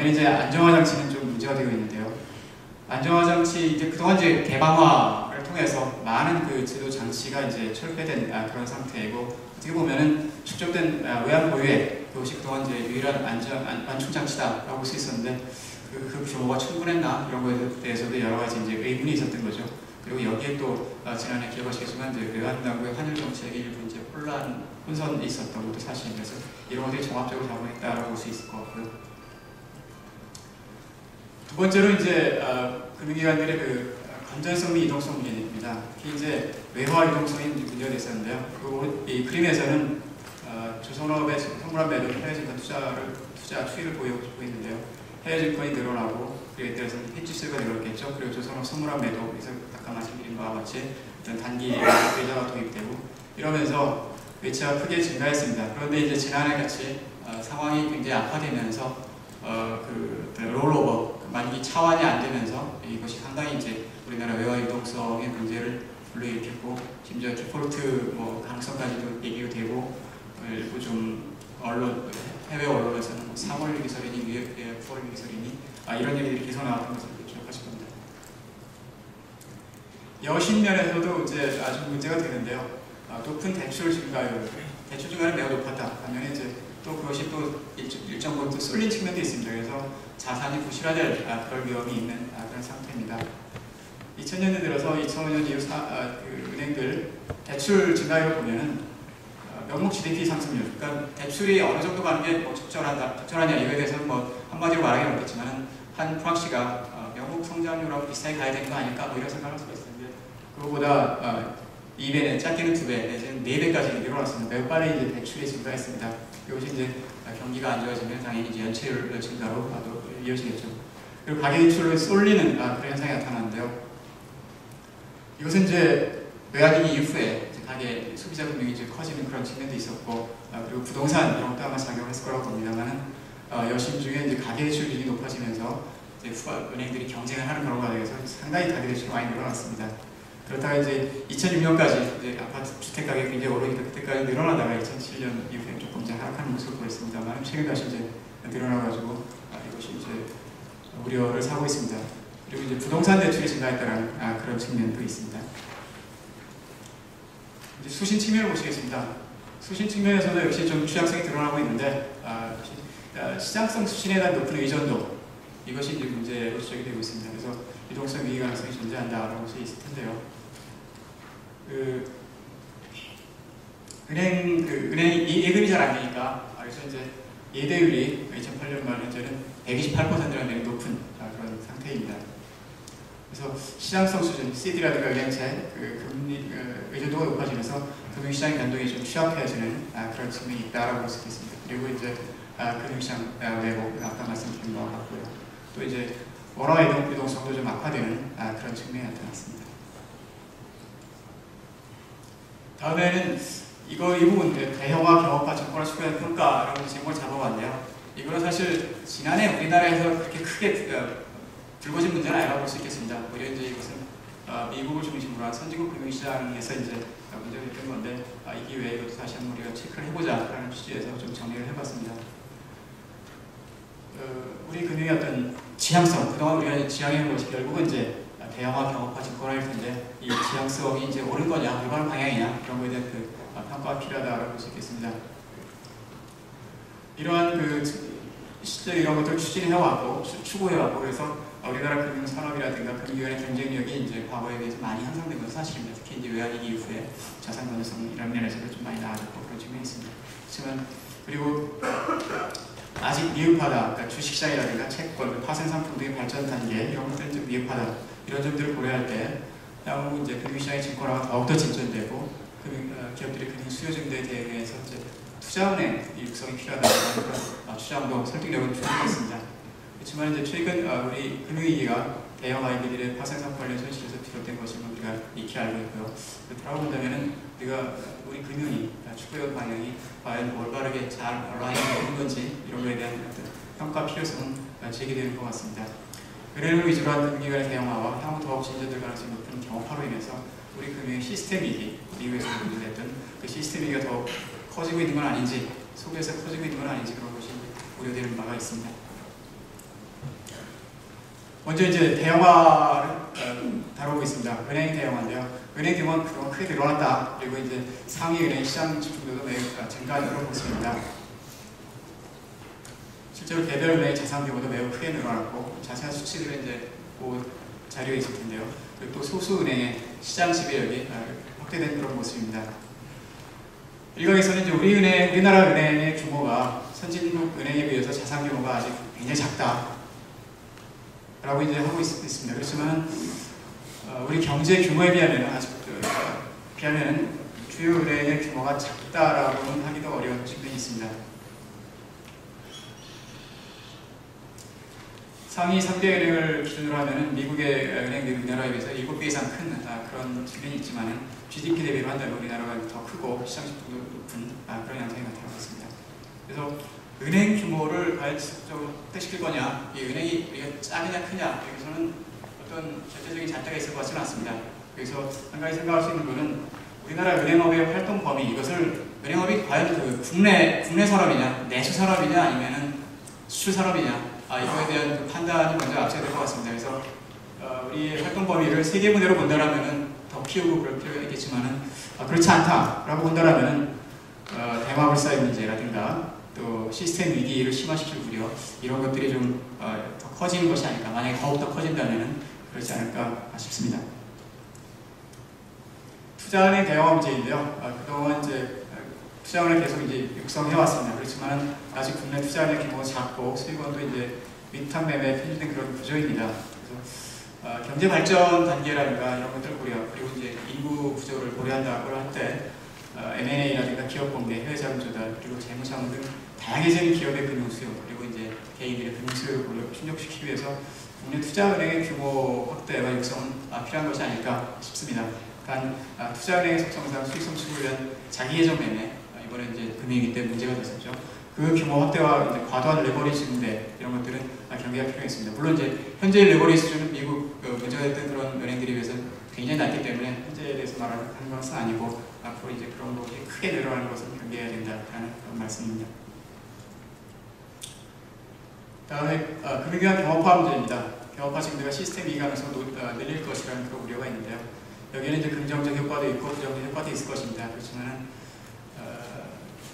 반면에 이제 안정화 장치는 좀 문제가 되고 있는데요. 안정화 장치 이제 그동안 이제 개방화를 통해서 많은 그 제도 장치가 이제 철폐된 그런 상태이고, 어떻게 보면은 축적된 외환 보유액, 그것이 그동안 이제 유일한 완충 장치다라고 볼 수 있었는데, 그 규모가 충분했나 이런 거에 대해서도 여러 가지 이제 의문이 있었던 거죠. 그리고 여기에 또 지난해 기억하시겠지만 이제 외환 당국의 환율 정책이 일부 이제 혼선이 있었던 것도 사실이라서 이런 것들이 종합적으로 작용했다라고 볼 수 있을 것 같고요. 두 번째로 이제 금융기관들의 그 건전성 및 이동성 문제입니다. 특히 이제 외화 유동성이 문제가 됐었는데요. 이 그림에서는 조선업의 선물한 매도 해외증권 투자 추이를 보이고 있는데요. 해외증권이 늘어나고, 그에 따라서 해지수가 늘었겠죠. 그리고 조선업 선물한 매도에서 아까 말씀드린 바와 같이 어떤 단기 외자가 도입되고 이러면서 외채가 크게 증가했습니다. 그런데 이제 지난해 같이 상황이 굉장히 악화되면서 롤오버, 만기 차환이 안 되면서 이것이 상당히 이제 우리나라 외화 유동성의 문제를 불러일으켰고, 심지어 디폴트 가능성까지도 얘기가 되고, 일부 좀 해외 언론에서는 3월 기설이니 9월 기설이니 이런 얘기들이 계속 나왔던 것을 기억하실 겁니다. 여신 면에서도 이제 아주 문제가 되는데요. 높은 대출 증가율, 대출 증가율이 매우 높았다. 반면에 이제 또 그것이 또 일정 부분 또 쏠린 측면도 있습니다. 그래서 자산이 부실화될 그럴 위험이 있는 그런 상태입니다. 2000년대 들어서 2005년 이후 은행들 대출 증가율을 보면은 명목 GDP 상승률, 그러니까 대출이 어느 정도 가는 게 적절하냐 이거에 대해서는 한마디로 말하기는 어렵겠지만 한 프랑시가 명목 성장률하고 비슷하게 가야 되는 거 아닐까 이런 생각을 할 수가 있었는데, 그거보다 2배는 짧게는 2배, 내지는 4배까지 늘어났습니다. 매우 빠르게 이제 대출이 증가했습니다. 이것이 이제 경기가 안 좋아지면 당연히 이제 연체율 증가로 이어지겠죠. 그리고 가계 대출을 쏠리는 그런 현상이 나타나는데요. 이것은 이제 외환위기 이후에 가계 소비자 금융이 이제 커지는 그런 측면도 있었고, 그리고 부동산 이런 것도 아마 작용했을 거라고 봅니다만은 여신 중에 이제 가계 대출 비중이 높아지면서 이제 은행들이 경쟁을 하는 그런 과정에서 상당히 가계 대출이 많이 늘어났습니다. 그렇다가 이제 2006년까지 이제 아파트 주택 가격이 굉장히 오르니까 그때까지 늘어나다가 2007년 이후에 조금 이제 하락하는 모습을 보였습니다만, 최근 다시 이제 늘어나가지고 이것이 이제 우려를 사고 있습니다. 그리고 이제 부동산 대출이 증가했다는 그런 측면도 있습니다. 이제 수신 측면을 보시겠습니다. 수신 측면에서도 역시 좀 취약성이 드러나고 있는데, 시장성 수신에 대한 높은 의존도, 이것이 이제 문제로 지적이 되고 있습니다. 그래서 유동성 위기 가능성이 존재한다라고 볼 수 있을 텐데요. 은행이 예금이 잘 안 되니까, 그래서 이제 예대율이 2008년 말 현재는 128%라는 굉장히 높은 그런 상태입니다. 그래서 시장성 수준, CD라든가 은행채, 금리 의존도가 높아지면서 금융시장의 변동이 좀 취약해지는 그런 측면이 있다라고 볼 수 있겠습니다. 그리고 이제 금융시장 왜곡, 아까 말씀드린 바와 같고요. 또 이제 원화 유동성도 좀 악화되는 그런 측면이 나타났습니다. 다음에는 이 부분 대형화, 경업화, 정권화 추구의 평가라고 제목을 잡아봤는데요. 이거는 사실 지난해 우리나라에서 그렇게 크게 불거진 문제는 아니라고 볼 수 있겠습니다. 오히려 이제 이것은 미국을 중심으로 한 선진국 금융시장에서 이제 문제가 됐던 건데, 이 기회에 이것도 다시 한번 우리가 체크를 해보자라는 취지에서 좀 정리를 해봤습니다. 우리 금융의 어떤 지향성, 그동안 우리가 지향해온 것이 결국은 이제 대형화, 경업화, 증권화일 텐데, 이 지향성이 이제 옳은 거냐, 올바른 방향이냐, 이런 거에 대한 평가가 필요하다고 볼 수 있겠습니다. 이러한 실제 이런 것들을 추진해왔고, 추구해왔고, 그래서 우리나라 금융산업이라든가 금융기관의 경쟁력이 이제 과거에 비해서 많이 향상된 것은 사실입니다. 특히 이제 외환위기 이후에 자산 건전성 이런 면에서도 좀 많이 나아졌고 그런 측면이 있습니다. 하지만 그리고 아직 미흡하다, 그러니까 주식시장이라든가 채권, 파생상품 등의 발전 단계 이런 것들은 좀 미흡하다. 이런 점들을 고려할 때 향후 이제 금융시장의 증권화가 더욱더 진전되고 기업들의 금융 수요 증대에 대해서 이제 투자은행 육성이 필요하다는 그런 주장도 설득력은 충분했습니다. 그렇지만 이제 최근 우리 금융위기가 대형 아이들의 파생상품 관련 손실에서 비롯된 것을 우리가 익히 알고 있고요. 그렇다고 본다면은 우리 금융이 추구해온 방향이 과연 올바르게 잘 올라가는 건지 이런 거에 대한 어떤 평가 필요성은 제기되는 것 같습니다. 은행을 위주로 한 금융기관의 대형화와 향후 더욱 진전될 가능성이 높은 경업화로 인해서 우리 금융의 시스템 위기, 미국에서 문제됐던 그 시스템 위기가 더 커지고 있는 건 아닌지, 속에서 커지고 있는 건 아닌지 그런 것이 우려되는 바가 있습니다. 먼저 이제 대형화를 다루고 있습니다. 은행 대형화인데요. 은행 규모는 그동안 크게 늘어났다. 그리고 이제 상위 은행 시장 집중도도 매우 증가하는 모습입니다. 실제로 개별 은행의 자산 규모도 매우 크게 늘어났고 자세한 수치들은 이제 그 자료에 있을 텐데요. 그리고 또 소수 은행의 시장 지배력이 확대된 그런 모습입니다. 일각에서는 이제 우리나라 은행의 규모가 선진국 은행에 비해서 자산 규모가 아직 굉장히 작다. 라고 이제 하고 있습니다. 그렇지만 우리 경제 규모에 비하면 주요 은행의 규모가 작다라고는 하기도 어려운 측면이 있습니다. 상위 3대 은행을 기준으로 하면 미국의 은행들이 우리나라에 비해서 7배 이상 큰 그런 측면이 있지만 GDP 대비로 한다면 우리나라가 더 크고 시장 집중도 높은 그런 양상이 나타나고 있습니다. 그래서 은행 규모를 과연 지속적으로 확대시킬 거냐, 이 은행이 우리가 작으냐 크냐, 여기서는 어떤 절대적인 잣대가 있을 것 같지는 않습니다. 그래서 한 가지 생각할 수 있는 것은 우리나라 은행업의 활동 범위, 이것을 은행업이 과연 그 국내 산업이냐, 내수 산업이냐, 아니면은 수출 산업이냐, 이거에 대한 그 판단이 먼저 앞서야 될 것 같습니다. 그래서 우리의 활동 범위를 세계 무대로 본다라면은 더 키우고 그럴 필요가 있겠지만은 그렇지 않다라고 본다라면은 대마불사의 문제라든가 또 시스템 위기를 심화시킬 우려, 이런 것들이 좀 더 커지는 것이 아닐까, 만약에 더욱더 커진다면 그렇지 않을까 싶습니다. 투자은행 대형화 문제인데요. 그동안 이제 투자은행 계속 이제 육성해 왔습니다. 그렇지만 아직 국내 투자은행 규모가 작고 수익원도 이제 위탁 매매에 편중된 그런 구조입니다. 그래서 경제 발전 단계라든가 이런 것들 고려, 그리고 이제 인구 구조를 고려한다고 할 때 M&A라든가 기업 공개, 해외 자금 조달, 그리고 재무상환 등 다양해지는 기업의 금융 수요, 그리고 이제 개인들의 금융 수요를 충족시키기 위해서 국내 투자은행의 규모 확대와 육성은 필요한 것이 아닐까 싶습니다. 단 투자은행의 속성상 수익 성취를 위한 자기계정 매매, 이번에 이제 금융위기 때 문제가 됐었죠. 그 규모 확대와 이제 과도한 레버리지 증대, 이런 것들은 경계가 필요했습니다. 물론 이제 현재 레버리지 수준은 미국 문제가 됐던 그런 은행들에 비해서 굉장히 낮기 때문에 현재에 대해서 말하는 것은 아니고 앞으로 이제 그런 것이 크게 늘어나는 것은 경계해야 된다라는 그런 말씀입니다. 다음에 금융기관 경업화 문제입니다. 경업화 증대가 시스템 이익하면서 늘릴 것이라는 그런 우려가 있는데요. 여기에는 이제 긍정적 효과도 있고 부정적 효과도 있을 것입니다. 그렇지만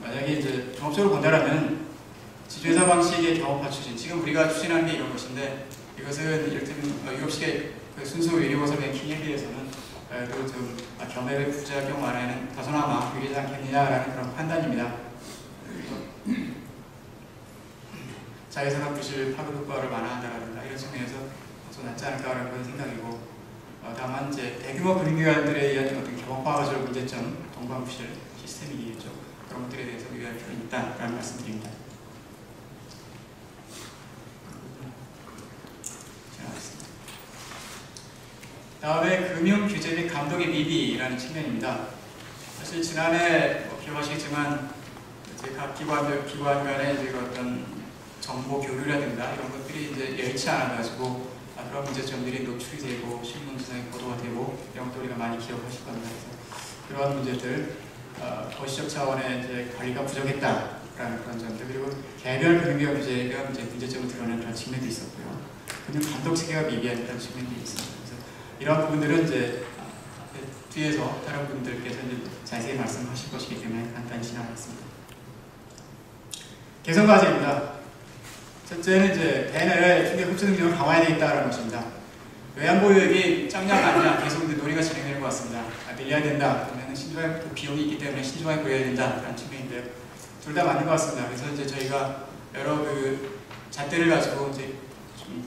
만약에 이제 종합적으로 본다라면 지주회사 방식의 경업화 추진, 지금 우리가 추진하는 게 이런 것인데, 이것은 이를테면 유럽식의 그 순수 유니버설 뱅킹에 비해서는 그래도 좀 겸업의 부작용 완화에는 다소나마 유리하지 않겠느냐라는 그런 판단입니다. 자회사가 부실 파급 효과를 완화한다라든가 이런 측면에서 더 낫지 않을까라는 그런 생각이고, 다만 이제 대규모 금융기관들에 의한 어떤 경업화가적 문제점, 동반부실 시스템이겠죠. 그런 것들에 대해서 유의할 필요는 있다라는 말씀드립니다. 다음에 금융규제 및 감독의 미비라는 측면입니다. 사실 지난해 기억하시겠지만 각 기관 간의 이제 어떤 정보 교류라든가 이런 것들이 이제 여의치 않아가지고 그런 문제점들이 노출이 되고 신문사에 보도가 되고 이런 것도 우리가 많이 기억하실 겁니다. 그래서 그런 문제들, 거시적 차원의 이제 관리가 부족했다라는 그런 점들, 그리고 개별 금융기관 규제가 이제 문제점을 드러내는 그런 측면도 있었고요. 금융 감독 체계가 미비한 그런 측면도 있습니다. 이런 부분들은 이제 뒤에서 다른 분들께서 이제 자세히 말씀하실 것이기 때문에 간단히 지나가겠습니다. 개선 과제입니다. 첫째는 이제 대내외 중개 흡수 능력을 강화해야 되겠다는 것입니다. 외환보유액이 짱냥 아니냐 계속 논의가 진행되는 것 같습니다. 늘려야 된다. 그러면 신중하게 비용이 있기 때문에 신중하게 보여야 된다라는 측면인데요. 둘 다 맞는 것 같습니다. 그래서 이제 저희가 여러 그 잣대를 가지고 이제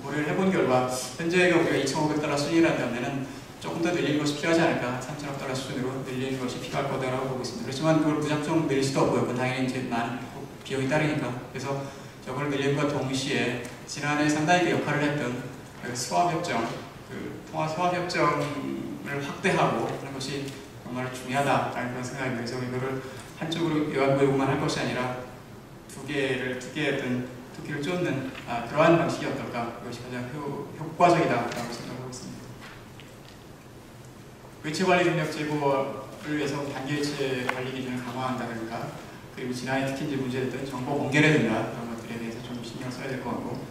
고려를 해본 결과 현재가 우리가 2,500 달러 수준을 한다면 조금 더 늘리는 것이 필요하지 않을까, 3,000억 달러 수준으로 늘리는 것이 필요할 거다라고 보고 있습니다. 그렇지만 그걸 무작정 늘릴 수도 없고요. 그건 당연히 이제 많은 비용이 따르니까. 그래서 저걸 늘림과 동시에 지난해 상당히 그 역할을 했던 그 수합협정, 그 통화 수합협정을 확대하고 하는 것이 정말 중요하다라는 그런 생각입니다. 그래서 이거를 한쪽으로 외환보유고만 할 것이 아니라 두 개의 어떤 토끼를 쫓는 그러한 방식이 어떨까, 그것이 가장 효과적이다라고 생각하고 있습니다. 외채관리 능력 제고를 위해서 단기외채 관리 기준을 강화한다든가, 그리고 지난해 특히 이제 문제됐던 정보 공개라든가 그런 것들에 대해서 좀 신경 써야 될 것 같고,